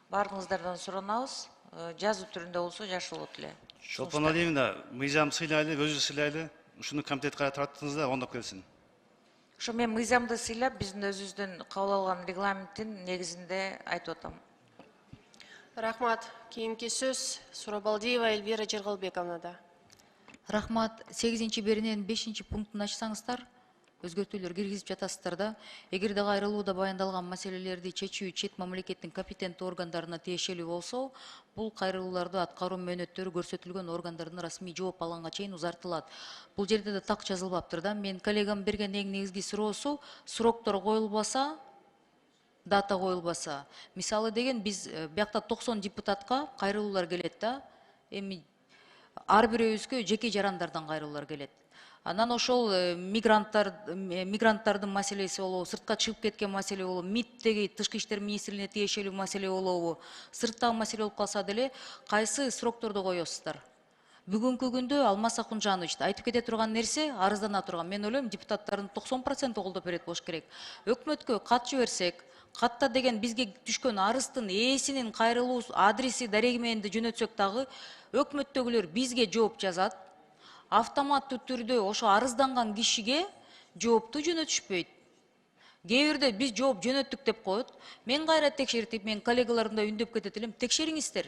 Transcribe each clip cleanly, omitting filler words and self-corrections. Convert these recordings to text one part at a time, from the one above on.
Баарыңыздардан суранабыз. Жазуу түрүндө болсо жакшы болот эле. Чолпон Алиевна, мыйзам сыйлайлы, өзү сыйлайлы. Ушуну комитетке тараттыңыз да, оңдоп келсин. Ошо мен мыйзамды сыйлап, биздин өзүбүздүн кабыл алган регламенттин негизинде айтып атам. Рахмат. Кийинки сөз Сурабалдиева Эльвира Жергалбековнада. Рахмат. 8-чи беренен 5-чи пунктун ачсаңыздар, өзгөртүүлөр киргизип жатасыздар да. Эгерде кайрылууда баяндалган маселелерди чечүү чет мамлекеттин компетенттүү органдарына тиешелүү болсо, бул кайрылууларды аткаруу мөөнөттөрү көрсөтүлгөн органдардын расмий жооп алганга чейин узартылат. Бул жерде да так жазылбаптыр да. Мен коллегам берген эң негизги суроосу, сроктор коюлбаса, дата коюлбаса. Мисалы деген биз биякта 90 депутатка кайрылуулар келет да. Эми ар бирөөбүзгө жеке жарандардан кайрылуулар келет. Анан ошол мигранттардын маселеси болобу, сыртка чыгып кеткен маселе болобу, МИДтеги тышкы иштер министрлигине тиешелүү маселе болобу, сырттагы маселе болуп калса деле, кайсы срокторду коесуздар? Бүгүнкү күндө Алмаз Акунжанович айтып кете турган нерсе, арыздана турган. Мен ойлойм, депутаттардын 90% колдоп берет болуш керек. Өкмөткө кат жиберсек, катта деген бизге түшкөн арыздын ээсинин кайрылуу адреси, дареги менен жөнөтсөк дагы, өкмөттөгүлөр бизге жооп жазат. Автоматтуу түрдө ошо арызданган кишиге жоопту жөнөтүшпөйт. Кээ бирде биз жооп жөнөттүк деп коет. Мен кайра текшертип, мен коллегаларымда үндөп кетет элем, текшериңиздер.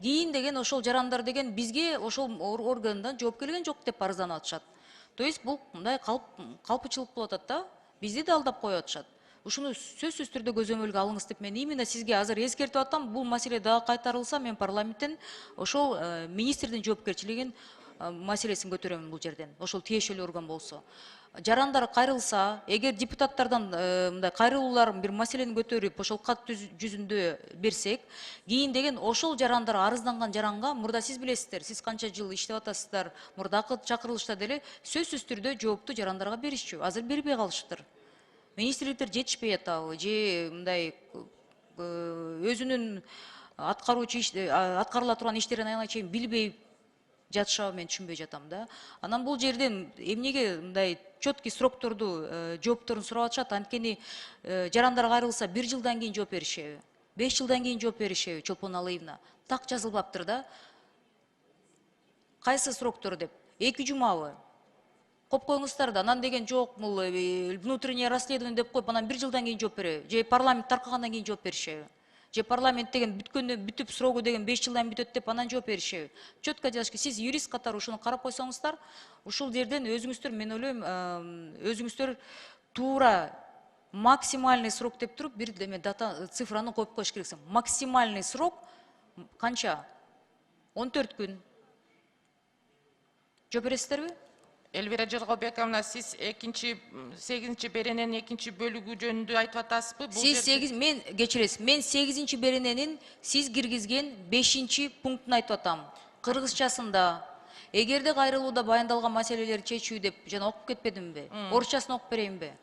Кийин деген ошол жарандар деген бизге ошол органдан жооп келген жок деп арызданып атышат. То есть бул мындай калпычылык болуп атат да, бизди да алдап коюп атышат. Ушуну сөзсүз түрдө көзөмөлгө алыңыз деп мен именно сизге азыр эскертип атам. Бул маселе дагы кайтарылса, мен парламенттен ошол министрдин жоопкерчилигин маселесин көтөрөмүн бул жерден. Ошол тиешелүү орган болсо. Жарандар кайрылса, эгер депутаттардан мындай кайрылууларын бир маселени көтөрүп, ошол кат жүзүндө берсек, кийин деген ошол жарандар арызданган жаранга, мурда сиз билесиздер, сиз канча жыл иштеп атасыздар, мурдакы чакырылышта деле сөзсүз түрдө жоопту жарандарга беришчү. Азыр бербей калышыптыр. Министрликтер жетишпей атабы, же мындай өзүнүн аткарыла турган иштерин аягына чейин билбей жатышабы, мен түшүнбөй жатам да. Анан бул жерден эмнеге мындай четкий срокторду, жоопторун сурап атышат? Анткени жарандар кайрылса 1 жылдан кийин жооп беришеби? 5 жылдан кийин жооп беришеби? Чолпон Алиевна, так жазылбаптыр да. Кайсы сроктор деп? 2 жумабы? Коп коюңуздар да. Анан деген жок, бул внутреннее расследование деп коюп, анан 1 жылдан кийин жооп береби? Же парламент таркагандан кийин жооп беришеби? Же парламент деген бүтүп срогу деген 5 жылдан бүтөт деп анан жооп беришеби? Четко жазыш керек. Сиз юрист катары ушуну карап койсоңуздар, ушул жерден өзүңүздөр, мен ойлойм, өзүңүздөр туура максимальный срок деп туруп, бир деме дата цифраны коюп коюш керексиң. Максимальный срок канча? 14 күн. Жооп бересиздерби? Эльвира Жергалбековна, сиз 8-чи берененин 2-чи бөлүгү жөнүндө айтып атасызбы? Сиз 8, мен кечиресиз, мен 8-чи берененин сиз киргизген 5-чи пунктун айтып атам. Кыргызчасында. Эгерде кайрылууда баяндалган маселелерди чечүү деп жана окуп кетпедимби? Орусчасын окуп берейинби?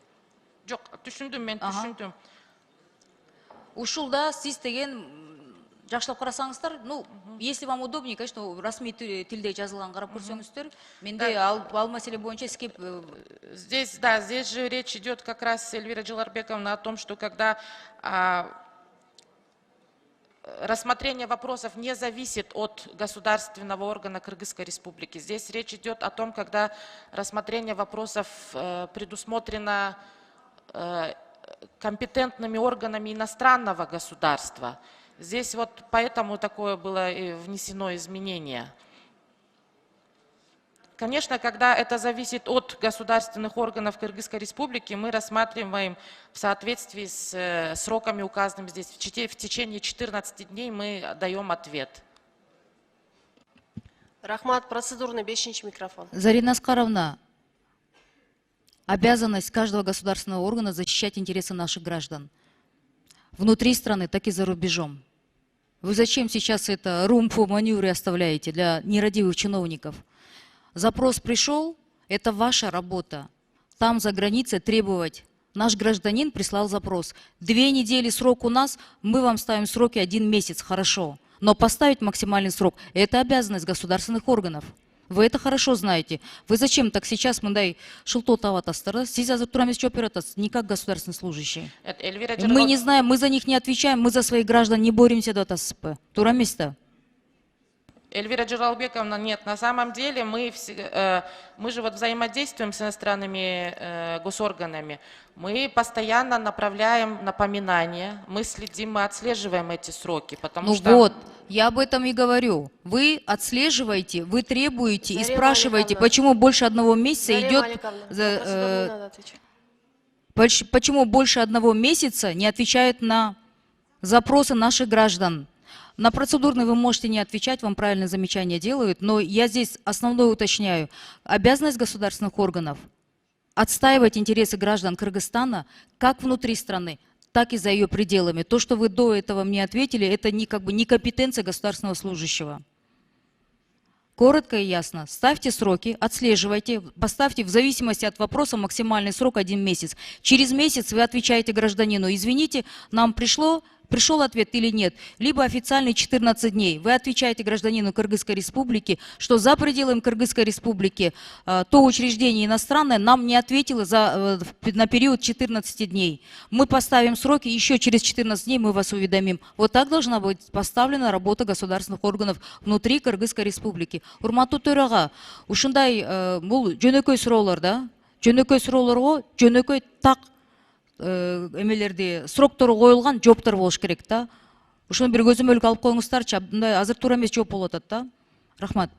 Жок, түшүндүм, мен түшүндүм. Ушулда сиз деген жакшылап карасаңыздар, ну, если вам удобнее, конечно, расмий тилде жазылган карап көрсөңүздөр. Менде ал маселе боюнча сизге Здесь, да, здесь же речь идет как раз, Эльвира Жергалбековна, о том, что когда рассмотрение вопросов не зависит от государственного органа Кыргызской Республики. Здесь речь идет о том, когда рассмотрение вопросов предусмотрено компетентными органами иностранного государства. Здесь вот поэтому такое было внесено изменение. Конечно, когда это зависит от государственных органов Кыргызской Республики, мы рассматриваем в соответствии с сроками, указанными здесь. В течение 14 дней мы даем ответ. Рахмат, процедурный 5-чи микрофон. Зарина Аскаровна, обязанность каждого государственного органа защищать интересы наших граждан. Внутри страны, так и за рубежом. Вы зачем сейчас это румпу-маневры оставляете для нерадивых чиновников? Запрос пришел, это ваша работа. Там за границей требовать. Наш гражданин прислал запрос. 2 недели срок у нас, мы вам ставим сроки 1 месяц, хорошо. Но поставить максимальный срок – это обязанность государственных органов. Вы это хорошо знаете. Вы зачем так сейчас мындай шылтоо таап атасыздар да? Сиз азыр тура эмес жооп берип атасыз, не как государственный служащий. Эльвира Мы не знаем, мы за них не отвечаем, мы за своих граждан не боремся деп атасызбы. Тура эмес да? Эльвира Джералбековна, нет, на самом деле мы же вот взаимодействуем с иностранными госорганами. Мы постоянно направляем напоминания, мы следим, мы отслеживаем эти сроки, потому Ну что... вот, я об этом и говорю. Вы отслеживаете, вы требуете и Зарема спрашиваете, Аликовна. почему больше 1 месяца Зарема идет... Аликовна, за, на процедуру надо отвечать. Почему больше 1 месяца не отвечают на запросы наших граждан? На процедурные вы можете не отвечать, вам правильное замечание делают, но я здесь основное уточняю. Обязанность государственных органов отстаивать интересы граждан Кыргызстана как внутри страны, так и за ее пределами. То, что вы до этого мне ответили, это не компетенция государственного служащего. Коротко и ясно. Ставьте сроки, отслеживайте, поставьте в зависимости от вопроса максимальный срок 1 месяц. Через месяц вы отвечаете гражданину: извините, нам пришел ответ или нет, либо официальный 14 дней. Вы отвечаете гражданину Кыргызской Республики, что за пределами Кыргызской Республики то учреждение иностранное нам не ответило на период 14 дней. Мы поставим сроки, еще через 14 дней мы вас уведомим. Вот так должна быть поставлена работа государственных органов внутри Кыргызской Республики. Урматтуу төрага, ушундай бул жөнөкөй суроолор да, жөнөкөй суроолорго жөнөкөй так эмелерди сроктору коюлган жооптор болуш керек да. Ошону бир көзөмөлгө алып коюңуздарчы. Мындай азыр туура эмес жооп болуп атат да. Рахмат.